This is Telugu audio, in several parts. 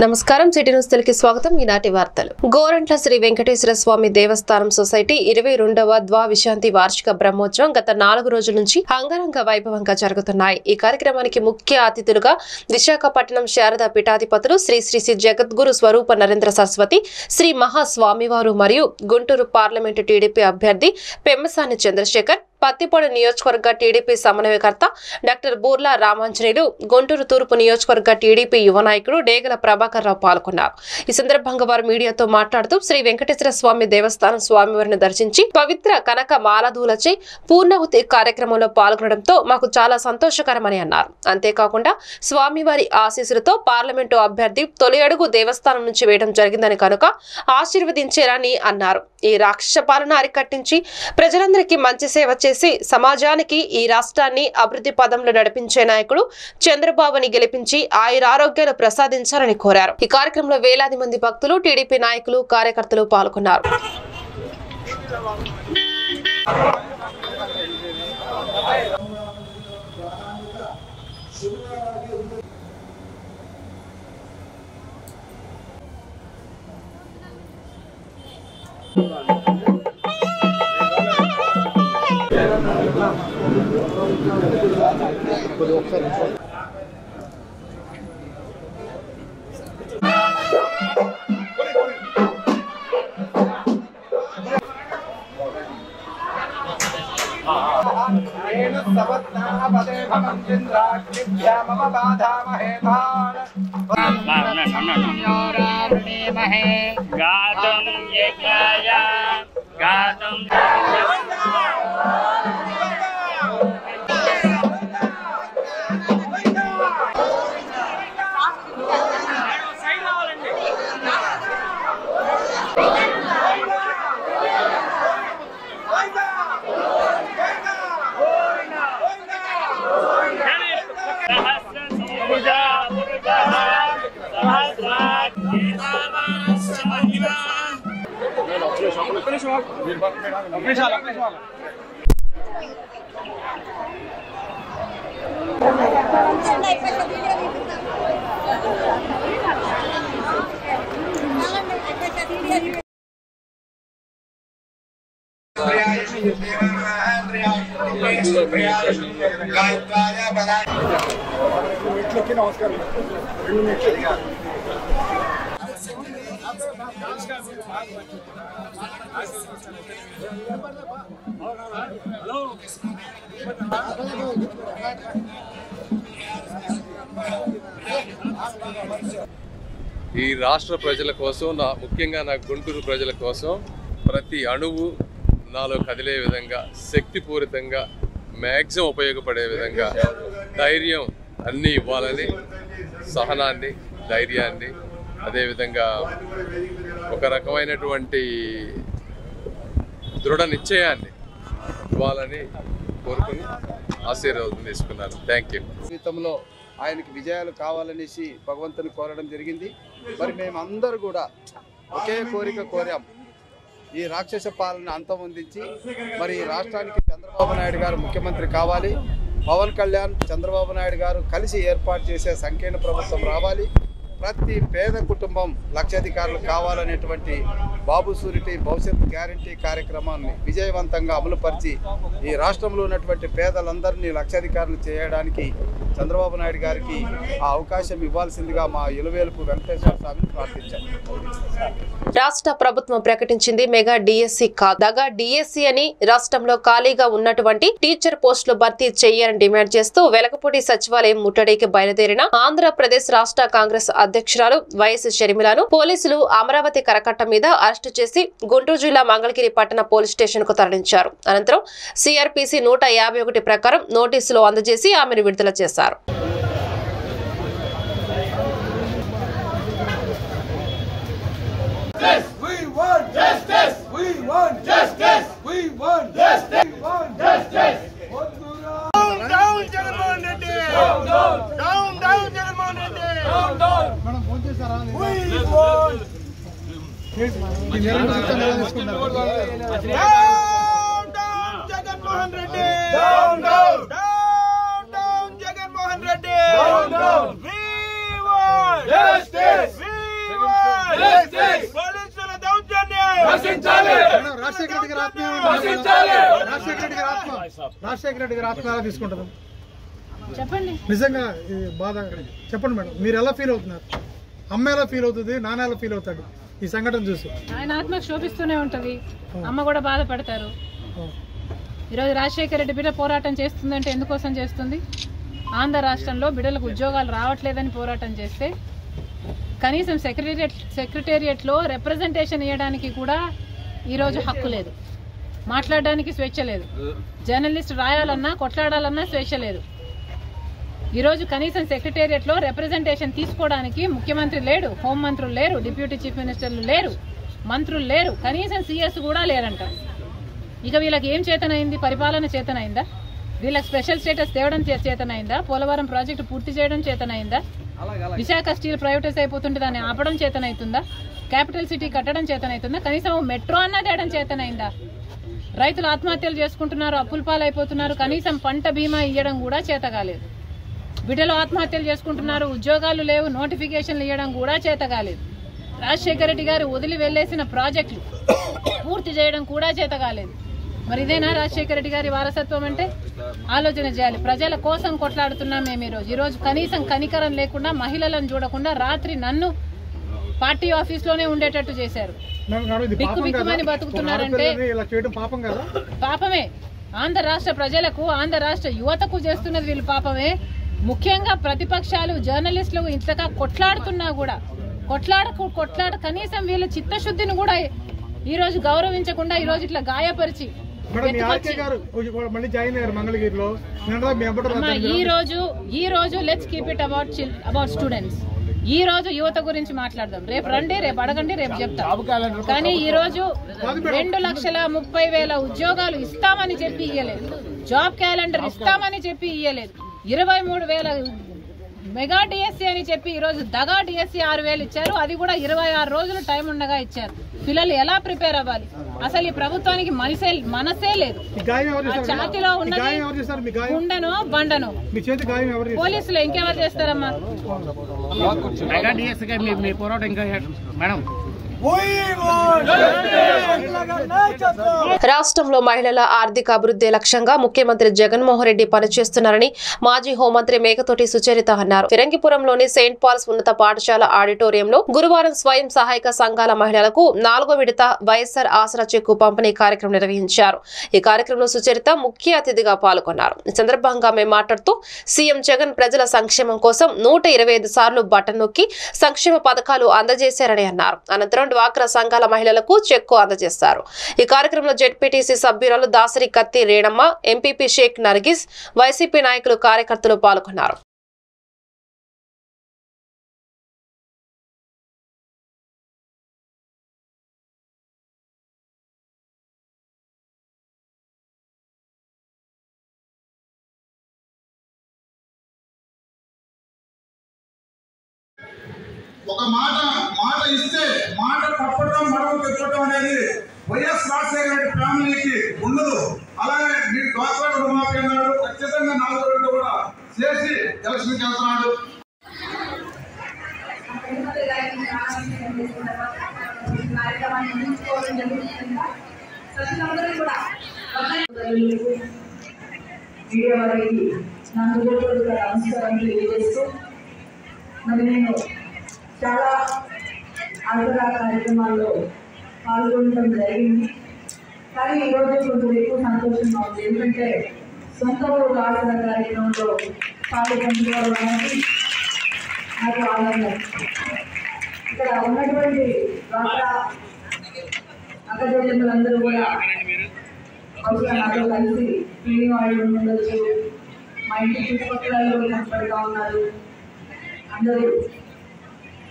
నమస్కారం సిటీ న్యూస్ తెలుగుకి స్వాగతం ఈనాటి వార్తలు గోరంట్ల శ్రీ వెంకటేశ్వర స్వామి దేవస్థానం సొసైటీ 22వ ద్వావిశాంతి వార్షిక బ్రహ్మోత్సవం గత 4 రోజుల నుంచి అంగరంగ వైభవంగా జరుగుతున్నాయి। ఈ కార్యక్రమానికి ముఖ్య అతిథులుగా విశాఖపట్నం శారదా పీఠాధిపతులు శ్రీ శ్రీ శ్రీ జగద్గురు స్వరూప నరేంద్ర సరస్వతి శ్రీ మహాస్వామివారు మరియు గుంటూరు పార్లమెంటు టీడీపీ అభ్యర్థి పెమ్మసాని చంద్రశేఖర్ పత్తిపాడు నియోజకవర్గ టీడీపీ సమన్వయకర్త డాక్టర్ బూర్లా రామాంజనేయులు గుంటూరు తూర్పు నియోజకవర్గ టీడీపీ యువ నాయకుడు డేగల ప్రభాకర్ రావు పాల్గొన్నారు। ఈ సందర్భంగా వారు మీడియాతో మాట్లాడుతూ శ్రీ వెంకటేశ్వర స్వామి దేవస్థానం స్వామివారిని దర్శించి పవిత్ర కనక మాలధూలచే పూర్ణాహుతి కార్యక్రమంలో పాల్గొనడంతో మాకు చాలా సంతోషకరమని అన్నారు। అంతేకాకుండా స్వామివారి ఆశీస్సులతో పార్లమెంటు అభ్యర్థి తొలి అడుగు దేవస్థానం నుంచి వేయడం జరిగిందని కనుక ఆశీర్వదించారని అన్నారు। ఈ రాక్షస పాలన అరికట్టించి ప్రజలందరికీ మంచి సేవ చేసి సమాజానికి ఈ రాష్ట్రాన్ని అభివృద్ధి పదంలో నడిపించే నాయకుడు చంద్రబాబుని గెలిపించి ఆయురారోగ్యాలు ప్రసాదించాలని కోరారు। ఈ కార్యక్రమంలో వేలాది మంది భక్తులు టీడీపీ నాయకులు కార్యకర్తలు పాల్గొన్నారు। ఈ రాష్ట్ర ప్రజల కోసం ముఖ్యంగా నా గుంటూరు ప్రజల కోసం ప్రతి అణువు నాలో కదిలే విధంగా శక్తిపూరితంగా మ్యాక్సిమం ఉపయోగపడే విధంగా ధైర్యం అన్నీ ఇవ్వాలని, సహనాన్ని, ధైర్యాన్ని, అదేవిధంగా ఒక రకమైనటువంటి దృఢ నిశ్చయాన్ని ఇవ్వాలని కోరుకుని ఆశీర్వాదం తీసుకున్నాను। Thank you. జీవితంలో ఆయనకి విజయాలు కావాలనేసి భగవంతుని కోరడం జరిగింది। మరి మేమందరూ కూడా ఒకే కోరిక కోరాం, ఈ రాక్షస పాలన అంతమొందించి మరి ఈ రాష్ట్రానికి చంద్రబాబు నాయుడు గారు ముఖ్యమంత్రి కావాలి, పవన్ కళ్యాణ్ చంద్రబాబు నాయుడు గారు కలిసి ఏర్పాటు చేసే సంకీర్ణ ప్రభుత్వం రావాలి, ప్రతి పేద కుటుంబం లక్షాధికారులు కావాలనేటువంటి బాబు సూరిటీ భవిష్యత్ గ్యారంటీ కార్యక్రమాన్ని విజయవంతంగా అమలుపరిచి ఈ రాష్ట్రంలో ఉన్నటువంటి పేదలందరినీ లక్షాధికారులు చేయడానికి చంద్రబాబు నాయుడు గారికి ఆ అవకాశం ఇవ్వాల్సిందిగా మా ఇలవేలుపు వెంకటేశ్వర స్వామిని ప్రార్థించారు। రాష్ట్ర ప్రభుత్వం ప్రకటించింది మెగా డిఎస్సి కాగా డిఎస్సి అని రాష్ట్రంలో ఖాళీగా ఉన్నటువంటి టీచర్ పోస్టులు భర్తీ చేయాలని డిమాండ్ చేస్తూ వెలగపూడి సచివాలయం ముట్టడికి బయలుదేరిన ఆంధ్రప్రదేశ్ రాష్ట్ర కాంగ్రెస్ అధ్యక్షురాలు వైఎస్ షర్మిలను పోలీసులు అమరావతి కరకట్ట మీద అరెస్టు చేసి గుంటూరు జిల్లా మంగళగిరి పట్టణ పోలీస్ స్టేషన్ కు తరలించారు। అనంతరం సిఆర్పిసి 151 ప్రకారం నోటీసులు అందజేసి ఆమెను విడుదల చేశారు। Jagannath Reddy! We want justice! Rajasekhara Reddy గారి ఆత్మ ఎలా తీసుకుంటారు చెప్పండి. నిజంగా బాధ చెప్పండి మేడం, మీరు ఎలా ఫీల్ అవుతున్నారు? అమ్మ ఎలా ఫీల్ అవుతుంది, నాన్న ఎలా ఫీల్ అవుతాడు ఈ సంఘటన చూసి? ఆయన ఆత్మ శోభిస్తూనే ఉంటది, అమ్మ కూడా బాధపడతారు. ఈరోజు రాజశేఖర రెడ్డి బిడ్డ పోరాటం చేస్తుందంటే ఎందుకోసం చేస్తుంది? ఆంధ్ర రాష్ట్రంలో బిడ్డలకు ఉద్యోగాలు రావట్లేదని పోరాటం చేస్తే కనీసం సెక్రటేరియట్లో రిప్రజెంటేషన్ ఇవ్వడానికి కూడా ఈరోజు హక్కు లేదు, మాట్లాడడానికి స్వేచ్ఛ లేదు, జర్నలిస్ట్ రాయాలన్నా కొట్లాడాలన్నా స్వేచ్ఛ లేదు. ఈరోజు కనీసం సెక్రటేరియట్లో రిప్రజెంటేషన్ తీసుకోవడానికి ముఖ్యమంత్రి లేడు, హోంమంత్రులు లేరు, డిప్యూటీ చీఫ్ మినిస్టర్లు లేరు, మంత్రులు లేరు, కనీసం సీఎస్ కూడా లేరంట. ఇక వీళ్ళకి ఏం చేతనైంది? పరిపాలన చేతనైందా? వీళ్ళకి స్పెషల్ స్టేటస్ తేవడం చేతనైందా? పోలవరం ప్రాజెక్టు పూర్తి చేయడం చేతనైందా? విశాఖ స్టీల్ ప్రైవేటైజ్ అయిపోతుంటే దాన్ని ఆపడం చేతనైతుందా? క్యాపిటల్ సిటీ కట్టడం చేతనైతుందా? కనీసం మెట్రో అన్నా తేయడం చేతనైందా? రైతులు ఆత్మహత్యలు చేసుకుంటున్నారు, అప్పుల పాలైపోతున్నారు, కనీసం పంట బీమా ఇవ్వడం కూడా చేత కాలేదు. బిడ్డలు ఆత్మహత్యలు చేసుకుంటున్నారు, ఉద్యోగాలు లేవు, నోటిఫికేషన్లు ఇవ్వడం కూడా చేత కాలేదు. రాజశేఖర రెడ్డి గారు వదిలి వెళ్లేసిన ప్రాజెక్టులు పూర్తి చేయడం కూడా చేత కాలేదు. మరి ఇదేనా రాజశేఖర రెడ్డి గారి వారసత్వం అంటే? ఆలోచన చేయాలి. ప్రజల కోసం కొట్లాడుతున్నాం మేము ఈరోజు కనీసం కనికరం లేకుండా, మహిళలను చూడకుండా రాత్రి నన్ను పార్టీ ఆఫీస్లోనే ఉండేటట్టు చేశారు. బిక్కుమని బతుకుతున్నారంటే పాపమే. ఆంధ్ర రాష్ట్ర ప్రజలకు, ఆంధ్ర రాష్ట్ర యువతకు చేస్తున్నది వీళ్ళు పాపమే. ముఖ్యంగా ప్రతిపక్షాలు, జర్నలిస్టులు ఇంతగా కొట్లాడుతున్నా కూడా కొట్లాడ కనీసం వీళ్ళ చిత్తశుద్ధిని కూడా ఈ రోజు గౌరవించకుండా ఈ రోజు ఇట్లా గాయపరిచి ఈ రోజు let's keep it about students. ఈ రోజు యువత గురించి మాట్లాడదాం. రేపు రండి, రేపు అడగండి, రేపు చెప్తాం. కానీ ఈ రోజు 2,30,000 ఉద్యోగాలు ఇస్తామని చెప్పి ఇయ్యలేదు, జాబ్ క్యాలెండర్ ఇస్తామని చెప్పి ఇయ్యలేదు, 23,000 మెగా డిఎస్సీ అని చెప్పి ఈరోజు దగా డిఎస్సీ 6,000 ఇచ్చారు. అది కూడా 26 రోజులు టైం ఉండగా ఇచ్చారు. పిల్లలు ఎలా ప్రిపేర్ అవ్వాలి? అసలు ఈ ప్రభుత్వానికి మనసే లేదు. ఛాతీలో ఉన్నది గుండెనో బండనో, పోలీసులు ఇంకెవరు చేస్తారమ్మా? రాష్ట్రంలో మహిళల ఆర్థిక అభివృద్ధి లక్ష్యంగా ముఖ్యమంత్రి జగన్మోహన్ రెడ్డి పనిచేస్తున్నారని మాజీ హోంమంత్రి మేకతోటి సుచరిత అన్నారు. ఫిరంగిపురంలోని సెయింట్ పాల్స్ ఉన్నత పాఠశాల ఆడిటోరియంలో గురువారం స్వయం సహాయక సంఘాల మహిళలకు 4వ విడత వైఎస్ఆర్ ఆసరా చెక్కు పంపిణీ కార్యక్రమం నిర్వహించారు. ఈ కార్యక్రమంలో సుచరిత ముఖ్య అతిథిగా పాల్గొన్నారు. ఈ సందర్భంగా ఆమె మాట్లాడుతూ సీఎం జగన్ ప్రజల సంక్షేమం కోసం 125 సార్లు బటన్ నొక్కి సంక్షేమ పథకాలు అందజేశారని అన్నారు. అనంతరం డ్వాక్రా సంఘాల మహిళలకు చెక్కు అందజేశారు. ఈ కార్యక్రమంలో జెడ్పీటీసీ సభ్యురాలు దాసరి కత్తి రేణమ్మ, ఎంపీపీ షేక్ నర్గిస్, వైసీపీ నాయకులు, కార్యకర్తలు పాల్గొన్నారు. ఒక మాట ఇస్తే మాట తప్పడం, మడవ తెప్పడం అనేది వైఎస్ రాజశేఖర రెడ్డి ఫ్యామిలీకి ఉండదు. అలాగే మీరు డ్వాక్రా రుణమాఫీ అన్నాడు, ఖచ్చితంగా 4వ విడత కూడా చేసి ఎలక్షన్కి వెళ్తున్నాడు. మరి నేను చాలా ఆసరా కార్యక్రమాల్లో పాల్గొనడం జరిగింది. కానీ ఈరోజు కొంచెం ఎక్కువ సంతోషంగా ఉంది. ఎందుకంటే సొంత ఊరు ఆసరా కార్యక్రమంలో పాల్గొనడం అనేది నాకు ఆనందం. ఇక్కడ ఉన్నటువంటి డ్వాక్రా అక్కచెల్లెమ్మలందరూ కూడా బహుశా నాతో కలిసి టీవీ వాళ్ళు ఉండొచ్చు, మా ఇంటి చుట్టుపక్కల కనపడుతూ ఉన్నారు. అందరూ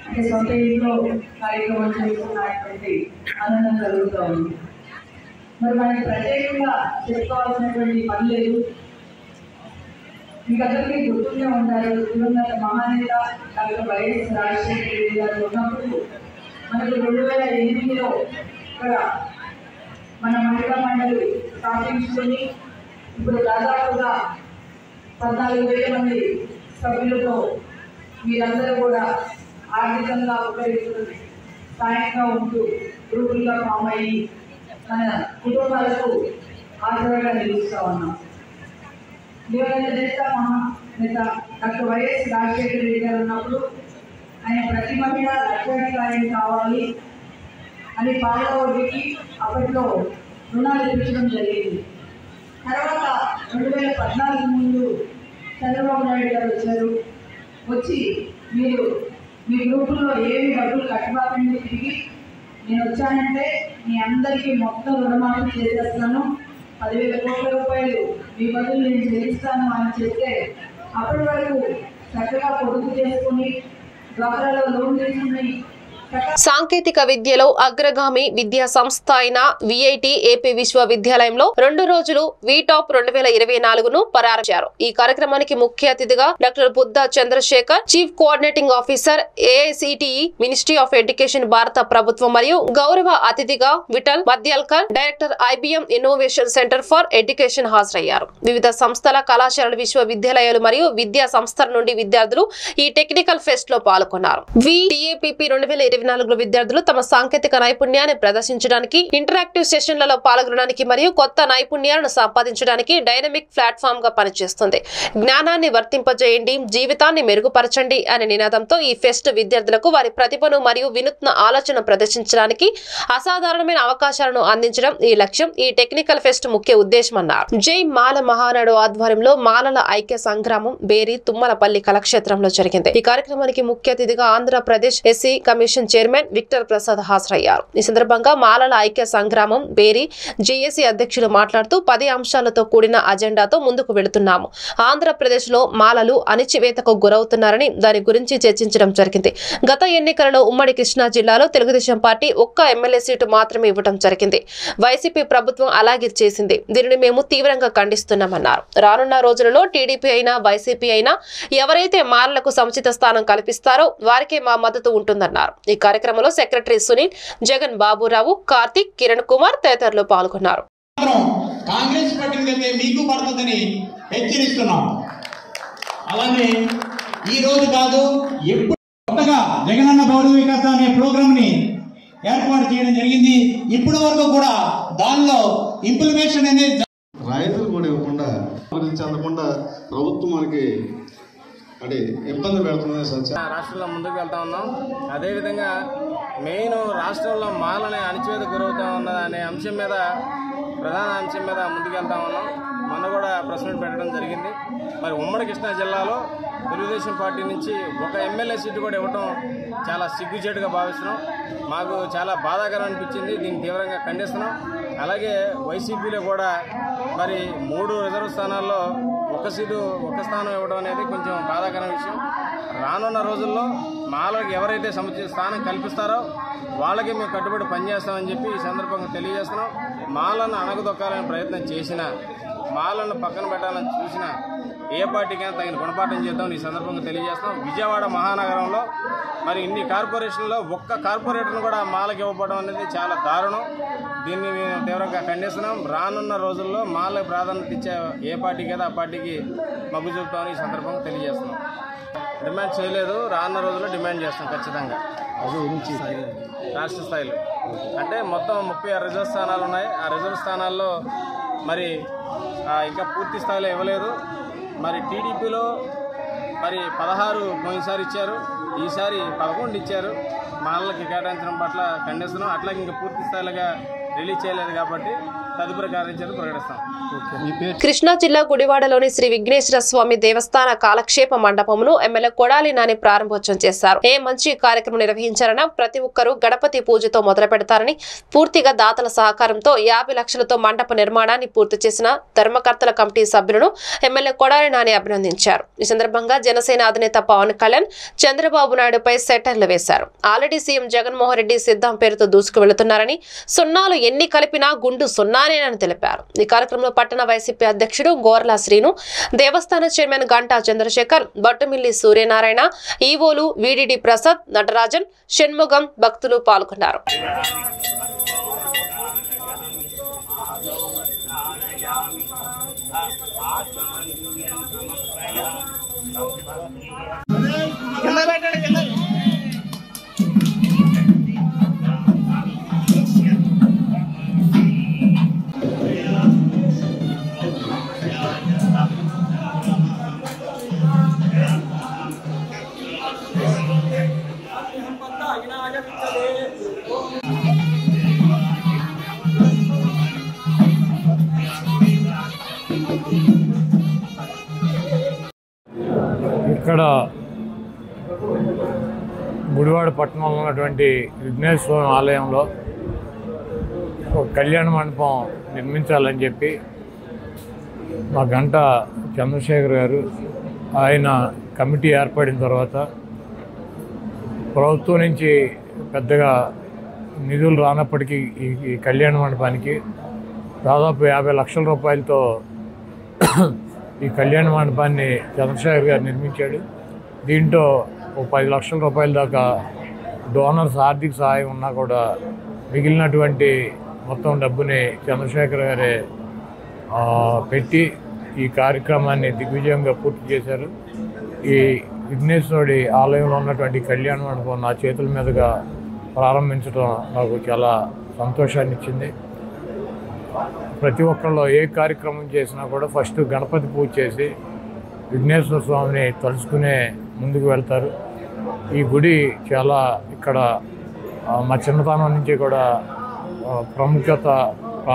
అంటే సొంత ఇంట్లో కార్యక్రమాలు చేస్తున్నటువంటి ఆనందం కలుగుతూ ఉంది. మరి మనకి ప్రత్యేకంగా చెప్పుకోవాల్సినటువంటి పని లేదు. మీకు అందరికీ గుర్తుండే ఉంటారు, దివంగత మహానేత డాక్టర్ వైఎస్ రాజశేఖర రెడ్డి గారు ఉన్నప్పుడు మనకు 2008లో ఇక్కడ మన మహిళా మండలి స్థాపించుకొని ఇప్పుడు దాదాపుగా 14,000 మంది సభ్యులతో మీరందరూ కూడా ఆర్థికంగా ఒకరికి సాయంగా ఉంటూ గ్రూపులుగా ఫామ్ అయ్యి మన కుటుంబాలకు ఆదరణగా నిలుస్తూ ఉన్నాం. దివంగత నేత డాక్టర్ వైఎస్ రాజశేఖర రెడ్డి గారు ఉన్నప్పుడు ఆయన ప్రతి మహిళ లక్షాధికారి కావాలి అని పాలవడికి అప్పట్లో రుణాలు ఇప్పించడం జరిగింది. తర్వాత 2014 ముందు చంద్రబాబు నాయుడు గారు వచ్చారు. వచ్చి మీరు మీ గ్రూపుల్లో ఏమి డబ్బులు కట్టుబాకండి, తిరిగి నేను వచ్చానంటే మీ అందరికీ మొత్తం రుణమాఫీ చేసేస్తాను, 10,000 కోట్ల రూపాయలు మీ బదులు నేను చెల్లిస్తాను అని చెప్తే అప్పటి వరకు చక్కగా పొదుపు చేసుకుని డ్వాక్రాలో లోన్ తీసుకుని సాంకేతిక విద్యలో అగ్రగామి విద్యా సంస్థ అయిన విఐటి ఏపీ విశ్వవిద్యాలయంలో 2 రోజులు వీటాప్ 2024ను ప్రారంభించారు. ఈ కార్యక్రమానికి ముఖ్య అతిథిగా doctor Buddha Chandrashekar, chief coordinating officer AICTE, ministry of education భారత ప్రభుత్వం మరియు గౌరవ అతిథిగా Vithal Madyalkar, director IBM innovation centre for education హాజరయ్యారు. వివిధ సంస్థల, కళాశాలల, విశ్వవిద్యాలయాలు మరియు విద్యా సంస్థల నుండి విద్యార్థులు ఈ టెక్నికల్ ఫెస్ట్ లో పాల్గొన్నారు. విటిఏపిపి 2024 విద్యార్థులు తమ సాంకేతిక నైపుణ్యాన్ని ప్రదర్శించడానికి, ఇంటరాక్టివ్ సెషన్లలో పాల్గొనడానికి మరియు కొత్త నైపుణ్యాలను సంపాదించడానికి డైనమిక్ ప్లాట్ఫామ్ గా పనిచేస్తుంది. జ్ఞానాన్ని వర్తింపజేయండి, జీవితాన్ని మెరుగుపరచండి అనే నినాదంతో ఈ ఫెస్ట్ విద్యార్థులకు వారి ప్రతిభను మరియు వినూత్న ఆలోచన ప్రదర్శించడానికి అసాధారణమైన అవకాశాలను అందించడం ఈ లక్ష్యం. ఈ టెక్నికల్ ఫెస్ట్ ముఖ్య ఉద్దేశం అన్నారు. జై మాల మహానాడు ఆధ్వర్యంలో మాలల ఐక్య సంగ్రామం బేరి తుమ్మలపల్లి కళాక్షేత్రంలో జరిగింది. ఈ కార్యక్రమానికి ముఖ్య అతిథిగా Andhra Pradesh SC commission chairman Victor Prasad హాజరయ్యారు. ఈ సందర్భంగా మాలల ఐక్య సంగ్రామం బేరి జేఏసీ అధ్యక్షులు మాట్లాడుతూ 10 అంశాలతో కూడిన అజెండాతో ముందుకు వెళుతున్నాము. ఆంధ్రప్రదేశ్ లో మాలలు అణిచివేతకు గురవుతున్నారని దాని గురించి చర్చించడం జరిగింది. గత ఎన్నికలలో ఉమ్మడి కృష్ణా జిల్లాలో తెలుగుదేశం పార్టీ ఒక్క ఎమ్మెల్యే సీటు మాత్రమే ఇవ్వడం జరిగింది. వైసీపీ ప్రభుత్వం అలాగే చేసింది. దీనిని మేము తీవ్రంగా ఖండిస్తున్నామన్నారు. రానున్న రోజులలో టీడీపీ అయినా వైసీపీ అయినా ఎవరైతే మాలలకు సముచిత స్థానం కల్పిస్తారో వారికే మా మద్దతు ఉంటుందన్నారు. ఈ కార్యక్రమంలో సెక్రటరీ సునీల్, జగన్ బాబురావు, కార్తిక్, కిరణ్ కుమార్ తదితరులు పాల్గొన్నారు. కాంగ్రెస్ పార్టీకి మీకు పడుతుందని హెచ్చరిస్తున్నాం. అలానే ఈ రోజు కాదు, ఎప్పుడు కొత్తగా జగనన్న బౌద్ధ వికాస అనే ప్రోగ్రామ్ ని ఏర్పాటు చేయడం జరిగింది. ఇప్పటి వరకు కూడా దానిలో ఇంప్లిమెంటేషన్ అనేది రైతులు కూడా ఇవ్వకుండా చెందకుండా ప్రభుత్వం మనకి అంటే ఇబ్బంది పెడుతుంది. సత్యం రాష్ట్రంలో ముందుకు వెళ్తా ఉన్నాం. అదేవిధంగా మెయిన్ రాష్ట్రంలో మాలనే అణచివేత గురవుతా ఉన్నది అనే అంశం మీద, ప్రధాన అంశం మీద ముందుకు వెళ్తా ఉన్నాం. మొన్న కూడా ప్రెస్ మీట్ పెట్టడం జరిగింది. మరి ఉమ్మడి కృష్ణా జిల్లాలో తెలుగుదేశం పార్టీ నుంచి ఒక ఎమ్మెల్యే సీటు కూడా ఇవ్వటం చాలా సిగ్గుచేటుగా భావిస్తున్నాం. మాకు చాలా బాధాకరం అనిపించింది. దీన్ని తీవ్రంగా ఖండిస్తున్నాం. అలాగే వైసీపీలో కూడా మరి 3 రిజర్వ్ స్థానాల్లో ఒక స్థానం ఇవ్వడం అనేది కొంచెం బాధాకర విషయం. రానున్న రోజుల్లో మాలకి ఎవరైతే సముచిత స్థానం కల్పిస్తారో వాళ్ళకి మేము కట్టుబడి పనిచేస్తామని చెప్పి ఈ సందర్భంగా తెలియజేస్తున్నాం. మాలను అణగదొక్కాలని ప్రయత్నం చేసినా, మాలను పక్కన పెట్టాలని చూసినా ఏ పార్టీకైనా తగిన గుణపాఠం చేద్దామని ఈ సందర్భంగా తెలియజేస్తున్నాం. విజయవాడ మహానగరంలో మరి ఇన్ని కార్పొరేషన్లో ఒక్క కార్పొరేటర్ను కూడా మాలకు ఇవ్వబడడం అనేది చాలా దారుణం. దీన్ని మేము తీవ్రంగా ఖండిస్తున్నాం. రానున్న రోజుల్లో మాలకు ప్రాధాన్యత ఇచ్చే ఏ పార్టీకి అయితే ఆ పార్టీకి మగ్గు చూపుతామని ఈ సందర్భంగా తెలియజేస్తున్నాం. డిమాండ్ చేయలేదు, రానున్న రోజుల్లో డిమాండ్ చేస్తాం ఖచ్చితంగా. రాష్ట్ర స్థాయిలో అంటే మొత్తం 36 రిజర్వ్ స్థానాలు ఉన్నాయి. ఆ రిజర్వ్ స్థానాల్లో మరి ఇంకా పూర్తి స్థాయిలో ఇవ్వలేదు. మరి టీడీపీలో మరి 16 పోయినసారి ఇచ్చారు, ఈసారి 11 ఇచ్చారు. మాలలకి కేటాయించడం పట్ల ఖండిస్తున్నాం. అట్లాగే ఇంకా పూర్తి స్థాయిలుగా రిలీజ్ చేయలేదు కాబట్టి తదుపరి కార్యాచరణ ప్రకటిస్తాం. కృష్ణా జిల్లా గుడివాడలోని శ్రీ విఘ్నేశ్వర స్వామి దేవస్థాన కాలక్షేప మండపమును ఎమ్మెల్యే కొడాలి నాని ప్రారంభోత్సవం చేశారు. ఏ మంచి కార్యక్రమం నిర్వహించారన్నా ప్రతి ఒక్కరూ గణపతి పూజతో మొదలు పెడతారని, పూర్తిగా దాతల సహకారంతో 50 లక్షలతో మండప నిర్మాణాన్ని పూర్తి చేసిన ధర్మకర్తల కమిటీ సభ్యులను ఎమ్మెల్యే కొడాలి నాని అభినందించారు. ఈ సందర్భంగా జనసేన అధినేత పవన్ కళ్యాణ్ చంద్రబాబు నాయుడుపై సెటర్లు వేశారు. ఆల్రెడీ సీఎం జగన్మోహన్ రెడ్డి సిద్ధం పేరుతో దూసుకు వెళుతున్నారని, సున్నాలు ఎన్ని కలిపినా గుండు సున్నానేనని తెలిపారు. ఈ కార్యక్రమంలో పట్టణ వైసీపీ అధ్యక్షుడు గోర్లా శ్రీను, దేవస్థాన చైర్మన్ గంటా చంద్రశేఖర్, బట్టుమిల్లి సూర్యనారాయణ, ఈవోలు విడిడి ప్రసాద్, నటరాజన్, షణ్ముగం, భక్తులు పాల్గొన్నారు. విజయవాడ పట్టణంలో ఉన్నటువంటి విఘ్నేశ్వర స్వామి ఆలయంలో ఒక కళ్యాణ మండపం నిర్మించాలని చెప్పి మా గంట చంద్రశేఖర్ గారు ఆయన కమిటీ ఏర్పడిన తర్వాత ప్రభుత్వం నుంచి పెద్దగా నిధులు రానప్పటికీ ఈ కళ్యాణ మండపానికి దాదాపు 50 లక్షల రూపాయలతో ఈ కళ్యాణ మండపాన్ని చంద్రశేఖర్ గారు నిర్మించాడు. దీంట్లో ఒక 10 లక్షల రూపాయల దాకా డోనర్స్ ఆర్థిక సహాయం ఉన్నా కూడా మిగిలినటువంటి మొత్తం డబ్బుని చంద్రశేఖర్ గారే పెట్టి ఈ కార్యక్రమాన్ని దిగ్విజయంగా పూర్తి చేశారు. ఈ విఘ్నేశ్వరుడి ఆలయంలో ఉన్నటువంటి కళ్యాణ మండపం నా చేతుల మీదుగా ప్రారంభించడం నాకు చాలా సంతోషాన్ని ఇచ్చింది. ప్రతి ఒక్కళ్ళు ఏ కార్యక్రమం చేసినా కూడా ఫస్ట్ గణపతి పూజ చేసి విఘ్నేశ్వర స్వామిని తలుచుకునే ముందుకు వెళ్తారు. ఈ గుడి చాలా ఇక్కడ మా చిన్నతనం నుంచి కూడా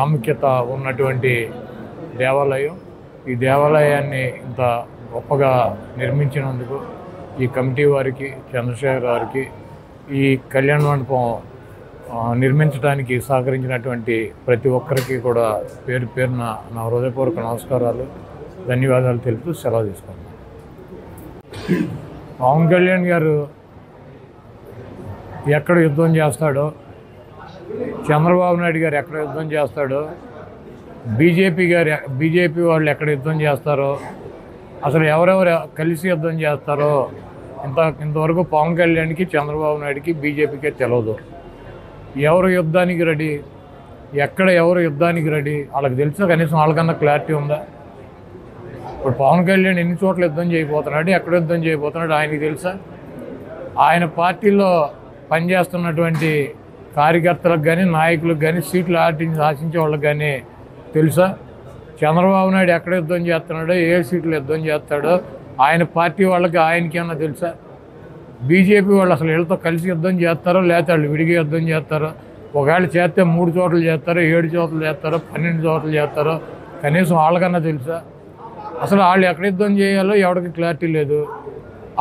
ప్రాముఖ్యత ఉన్నటువంటి దేవాలయం. ఈ దేవాలయాన్ని ఇంత గొప్పగా నిర్మించినందుకు ఈ కమిటీ వారికి, చంద్రశేఖర్ గారికి, ఈ కళ్యాణ మండపం నిర్మించడానికి సహకరించినటువంటి ప్రతి ఒక్కరికి కూడా పేరు పేరున నా హృదయపూర్వక నమస్కారాలు, ధన్యవాదాలు తెలుపుతూ సెలవు తీసుకున్నాను. పవన్ కళ్యాణ్ గారు ఎక్కడ యుద్ధం చేస్తాడో, చంద్రబాబు నాయుడు గారు ఎక్కడ యుద్ధం చేస్తాడో, బీజేపీ వాళ్ళు ఎక్కడ యుద్ధం చేస్తారో, అసలు ఎవరెవరు కలిసి యుద్ధం చేస్తారో ఇంతవరకు పవన్ కళ్యాణ్కి, చంద్రబాబు నాయుడికి, బీజేపీకే తెలియదు. ఎవరు యుద్ధానికి రెడీ, ఎక్కడ ఎవరు యుద్ధానికి రెడీ వాళ్ళకి తెలుసా? కనీసం వాళ్ళకన్నా క్లారిటీ ఉందా? ఇప్పుడు పవన్ కళ్యాణ్ ఎన్ని చోట్ల యుద్ధం చేయబోతున్నాడు, ఎక్కడ యుద్ధం చేయబోతున్నాడు ఆయనకి తెలుసా? ఆయన పార్టీలో పనిచేస్తున్నటువంటి కార్యకర్తలకు కానీ, నాయకులకు కానీ, సీట్లు ఆశించే వాళ్ళకి కానీ తెలుసా? చంద్రబాబు నాయుడు ఎక్కడ యుద్ధం చేస్తున్నాడో, ఏ సీట్లు యుద్ధం చేస్తాడో ఆయన పార్టీ వాళ్ళకి ఆయనకేమన్నా తెలుసా? బీజేపీ వాళ్ళు అసలు వీళ్ళతో కలిసి యుద్ధం చేస్తారో లేకపోతే వాళ్ళు విడిగా యుద్ధం చేస్తారో? ఒకవేళ చేస్తే 3 చోట్ల చేస్తారో, 7 చోట్ల చేస్తారో, 12 చోట్ల చేస్తారో కనీసం వాళ్ళకన్నా తెలుసా? అసలు వాళ్ళు ఎక్కడ యుద్ధం చేయాలో ఎవరికి క్లారిటీ లేదు.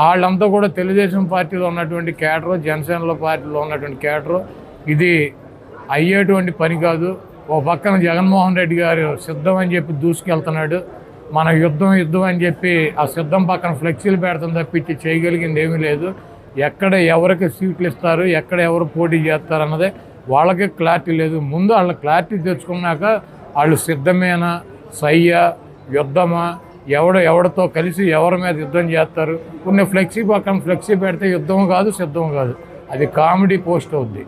వాళ్ళంతా కూడా తెలుగుదేశం పార్టీలో ఉన్నటువంటి క్యాడరు, జనసేనలో పార్టీలో ఉన్నటువంటి క్యాడరు. ఇది అయ్యేటువంటి పని కాదు. ఓ పక్కన జగన్మోహన్ రెడ్డి గారు సిద్ధం అని చెప్పి దూసుకెళ్తున్నాడు. మన యుద్ధం అని చెప్పి ఆ సిద్ధం పక్కన ఫ్లెక్సీలు పెడతాం తప్పించి చేయగలిగింది ఏమీ లేదు. ఎక్కడ ఎవరికి సీట్లు ఇస్తారు, ఎక్కడ ఎవరు పోటీ చేస్తారు అన్నదే వాళ్ళకి క్లారిటీ లేదు. ముందు వాళ్ళ క్లారిటీ తెచ్చుకున్నాక వాళ్ళు సిద్ధమేనా, సయ్యా, యుద్ధమా, ఎవరితో కలిసి ఎవరి మీద యుద్ధం చేస్తారు. కొన్ని ఫ్లెక్సీ పక్కన ఫ్లెక్సీ పెడితే యుద్ధం కాదు, సిద్ధం కాదు, అది కామెడీ పోస్ట్ అవుద్ది.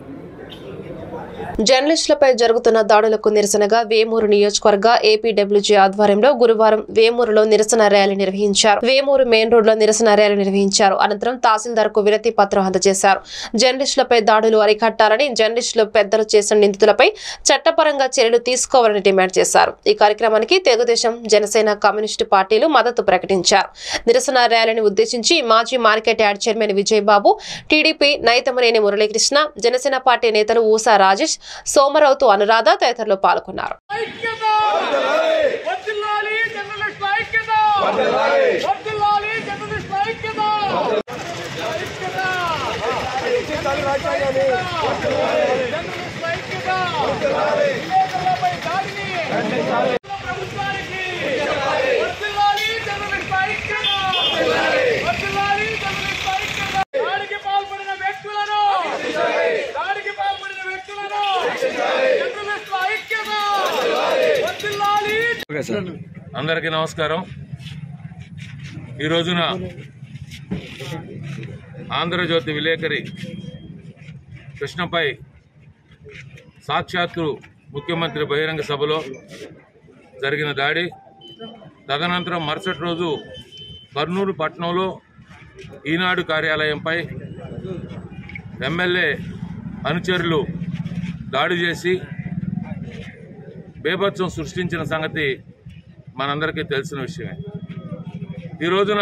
జర్నలిస్టులపై జరుగుతున్న దాడులకు నిరసనగా వేమూరు నియోజకవర్గ ఏపీడబ్ల్యూజీ ఆధ్వర్యంలో గురువారం వేమూరులో నిరసన ర్యాలీ నిర్వహించారు. వేమూరు మెయిన్ రోడ్ లో నిరసన ర్యాలీ నిర్వహించారు. అనంతరం తహసీల్దార్ కు వినతి పత్రం అందజేశారు. జర్నలిస్టులపై దాడులు అరికట్టాలని, జర్నలిస్టులు పెద్దలు చేసిన నిందితులపై చట్టపరంగా చర్యలు తీసుకోవాలని డిమాండ్ చేశారు. ఈ కార్యక్రమానికి తెలుగుదేశం, జనసేన, కమ్యూనిస్టు పార్టీలు మద్దతు ప్రకటించారు. నిరసన ర్యాలీని ఉద్దేశించి మాజీ market yard chairman Vijayababu, TDP Naitamaneni Muralikrishna, Janasena party నేతలు ఊసా రాజేష్, సోమరావుతో అనురాధ తదితరులు పాల్గొన్నారు. అందరికీ నమస్కారం. ఈ రోజున ఆంధ్రజ్యోతి విలేకరి కృష్ణపై సాక్షాత్తు ముఖ్యమంత్రి బహిరంగ సభలో జరిగిన దాడి, తదనంతరం మరుసటి రోజు కర్నూలు పట్టణంలో ఈనాడు కార్యాలయంపై ఎమ్మెల్యే అనుచరులు దాడి చేసి బేభత్సం సృష్టించిన సంగతి మనందరికీ తెలిసిన విషయమే. ఈ రోజున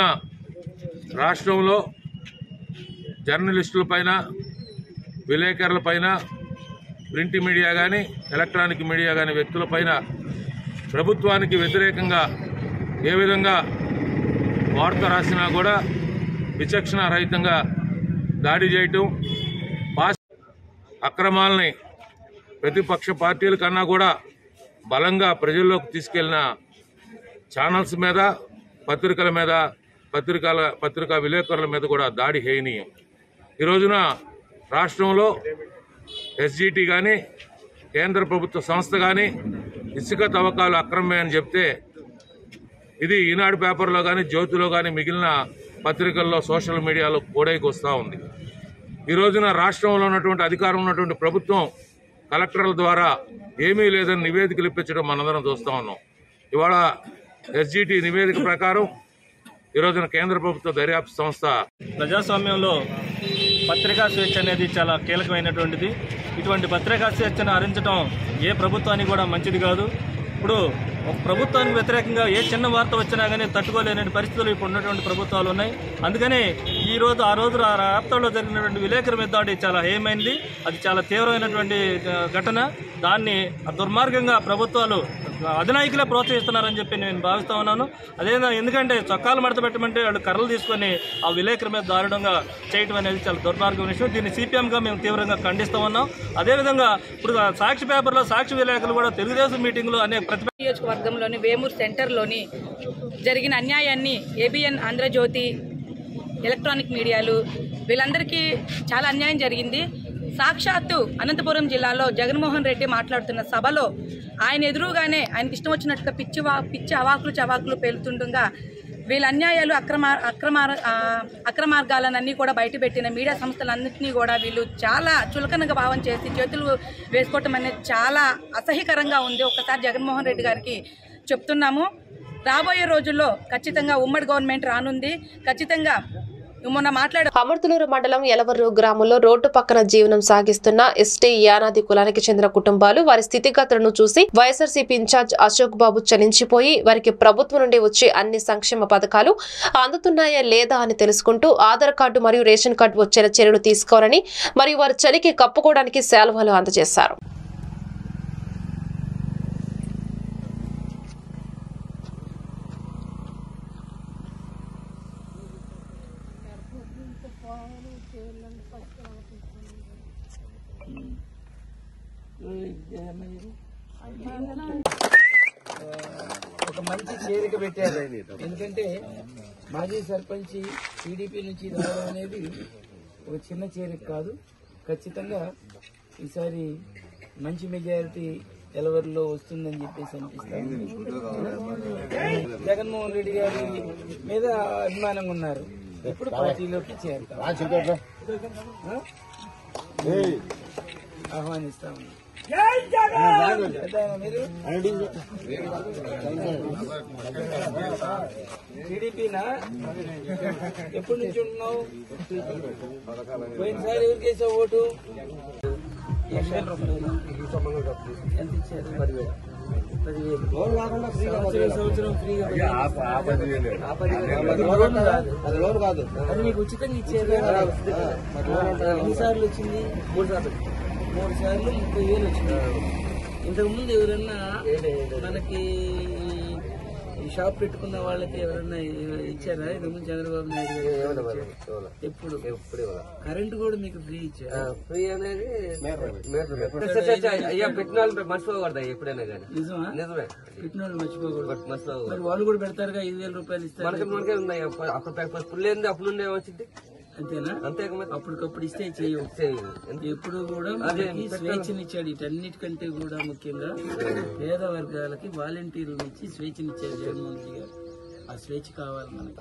రాష్ట్రంలో జర్నలిస్టులపైన, విలేకరులపైన, ప్రింట్ మీడియా కానీ, ఎలక్ట్రానిక్ మీడియా కానీ వ్యక్తులపైన ప్రభుత్వానికి వ్యతిరేకంగా ఏ విధంగా వార్త రాసినా కూడా విచక్షణ రహితంగా దాడి చేయటం, అక్రమాలని ప్రతిపక్ష పార్టీల కన్నా కూడా బలంగా ప్రజల్లోకి తీసుకెళ్లిన ఛానల్స్ మీద, పత్రికల మీద, పత్రికా విలేకరుల మీద కూడా దాడి హేయనీయం. ఈ రోజున రాష్ట్రంలో ఎస్జిటి కానీ, కేంద్ర ప్రభుత్వ సంస్థ కానీ ఇసుక తవ్వకాలు అక్రమమే అని చెప్తే ఇది ఈనాడు పేపర్లో కానీ, జ్యోతిలో కానీ, మిగిలిన పత్రికల్లో, సోషల్ మీడియాలో కోడైకి వస్తూ ఉంది. ఈ రోజున రాష్ట్రంలో ఉన్నటువంటి అధికారం ఉన్నటువంటి ప్రభుత్వం కలెక్టర్ల ద్వారా ఏమీ లేదని నివేదికలు ఇప్పించడం మనందరం చూస్తూ ఉన్నాం. ఇవాళ ఎస్జిటి నివేదిక ప్రకారం ఈ రోజున కేంద్ర ప్రభుత్వ దర్యాప్తు సంస్థ ప్రజాస్వామ్యంలో పత్రికా స్వేచ్ఛ అనేది చాలా కీలకమైనటువంటిది. ఇటువంటి పత్రికా స్వేచ్ఛను హరించడం ఏ ప్రభుత్వానికి కూడా మంచిది కాదు. ఇప్పుడు ఒక ప్రభుత్వానికి వ్యతిరేకంగా ఏ చిన్న వార్త వచ్చినా కానీ తట్టుకోలేని పరిస్థితులు ఇప్పుడు ఉన్నటువంటి ప్రభుత్వాలు ఉన్నాయి. అందుకని ఆ రోజు రాష్ట్రంలో జరిగినటువంటి విలేకరుల మీద దాడి చాలా హేయమైంది. అది చాలా తీవ్రమైనటువంటి ఘటన. దాన్ని దుర్మార్గంగా ప్రభుత్వాలు అధినాయకులే ప్రోత్సహిస్తున్నారని చెప్పి నేను భావిస్తా ఉన్నాను. అదేవిధంగా ఎందుకంటే చొక్కాలు మడత పెట్టమంటే వాళ్ళు కర్రలు తీసుకొని ఆ విలేకరుల మీద దారుణంగా చేయడం అనేది చాలా దుర్మార్గమైన విషయం. దీన్ని సిపిఎంగా మేము తీవ్రంగా ఖండిస్తూ ఉన్నాం. అదేవిధంగా ఇప్పుడు సాక్షి పేపర్లో సాక్షి విలేకరులు కూడా తెలుగుదేశం మీటింగ్లు అనే నియోజకవర్గంలోని వేమూరు సెంటర్లోని జరిగిన అన్యాయాన్ని ఏబిఎన్, ఆంధ్రజ్యోతి, ఎలక్ట్రానిక్ మీడియాలు వీళ్ళందరికీ చాలా అన్యాయం జరిగింది. సాక్షాత్తు అనంతపురం జిల్లాలో జగన్మోహన్ రెడ్డి మాట్లాడుతున్న సభలో ఆయన ఎదురుగానే ఆయనకి ఇష్టం వచ్చినట్టుగా పిచ్చి అవాకులు చవాకులు పేలుతుండగా వీళ్ళ అన్యాయాలు అక్రమార్గాలన్నీ కూడా బయటపెట్టిన మీడియా సంస్థలన్నింటినీ కూడా వీళ్ళు చాలా చులకనగా భావం చేసి చేతులు వేసుకోవటం అనేది చాలా అసహ్యకరంగా ఉంది. ఒకసారి జగన్మోహన్ రెడ్డి గారికి చెప్తున్నాము, రాబోయే రోజుల్లో ఖచ్చితంగా ఉమ్మడి గవర్నమెంట్ రానుంది. ఖచ్చితంగా అమర్తులూరు మండలం యలవర్రు గ్రామంలో రోడ్డు పక్కన జీవనం సాగిస్తున్న ఎస్టీ యానాది కులానికి చెందిన కుటుంబాలు వారి స్థితిగతులను చూసి వైఎస్ఆర్సీపీ ఇన్ఛార్జ్ అశోక్ బాబు చలించిపోయి వారికి ప్రభుత్వం నుండి వచ్చే అన్ని సంక్షేమ పథకాలు అందుతున్నాయా లేదా అని తెలుసుకుంటూ ఆధార్ కార్డు మరియు రేషన్ కార్డు వచ్చేలా చర్యలు తీసుకోవాలని మరియు వారి చలికి కప్పుకోవడానికి శాలువాలు అందజేశారు. ఒక మంచి చేరిక పెట్టారు. ఎందుకంటే మాజీ సర్పంచ్ టీడీపీ నుంచి రావడం అనేది ఒక చిన్న చేరిక కాదు. ఖచ్చితంగా ఈసారి మంచి మెజారిటీ ఎలవర్లో వస్తుందని చెప్పేసి అనిపిస్తుంది. జగన్మోహన్ రెడ్డి గారి మీద అభిమానంగా ఉన్నారు. ఎప్పుడు పార్టీలోకి చేరుతారు ఆహ్వానిస్తా ఉన్నారు. టీడీపీనా ఎప్పటి నుంచి ఉంటున్నావు? పోయినసారి ఎవరికి వేసావు ఓటు? ఎంత ఇచ్చారు? 10,000 సంవత్సరం ఫ్రీగా కాదు, అది నీకు ఉచితంగా ఇచ్చేది. ఎన్నిసార్లు వచ్చింది? 3 సార్లు. 3 సార్లు 30,000 వచ్చింది. ఇంతకుముందు ఎవరన్నా మనకి ఈ షాప్ పెట్టుకున్న వాళ్ళకి ఎవరన్నా ఇచ్చారా? ఇంతకుముందు చంద్రబాబు నాయుడు ఎప్పుడు కరెంటు కూడా మీకు ఫ్రీ ఇచ్చారు? ఫ్రీ అనేది పెట్టిన వాళ్ళు మర్చిపోకూడదు ఎప్పుడైనా కానీ. నిజమా? నిజమే. పెట్టిన వాళ్ళు మర్చిపోకూడదు. వాళ్ళు కూడా పెడతారుగా 5,000 రూపాయలు ఇస్తారు. మనకే ఉన్నాయి. అప్పుడు లేదు, అప్పుడు నుండే వచ్చింది. అంతేనా? అంతే. అప్పటికప్పుడు ఇస్తే చేయవు. ఎప్పుడు కూడా స్వేచ్ఛనిచ్చాడు. వీటన్నిటికంటే కూడా ముఖ్యంగా పేద వర్గాలకి వాలంటీర్లు ఇచ్చి స్వేచ్ఛనిచ్చాడు జగన్మోహన్ రెడ్డి గారు. ఆ స్వేచ్ఛ కావాలి మనకి.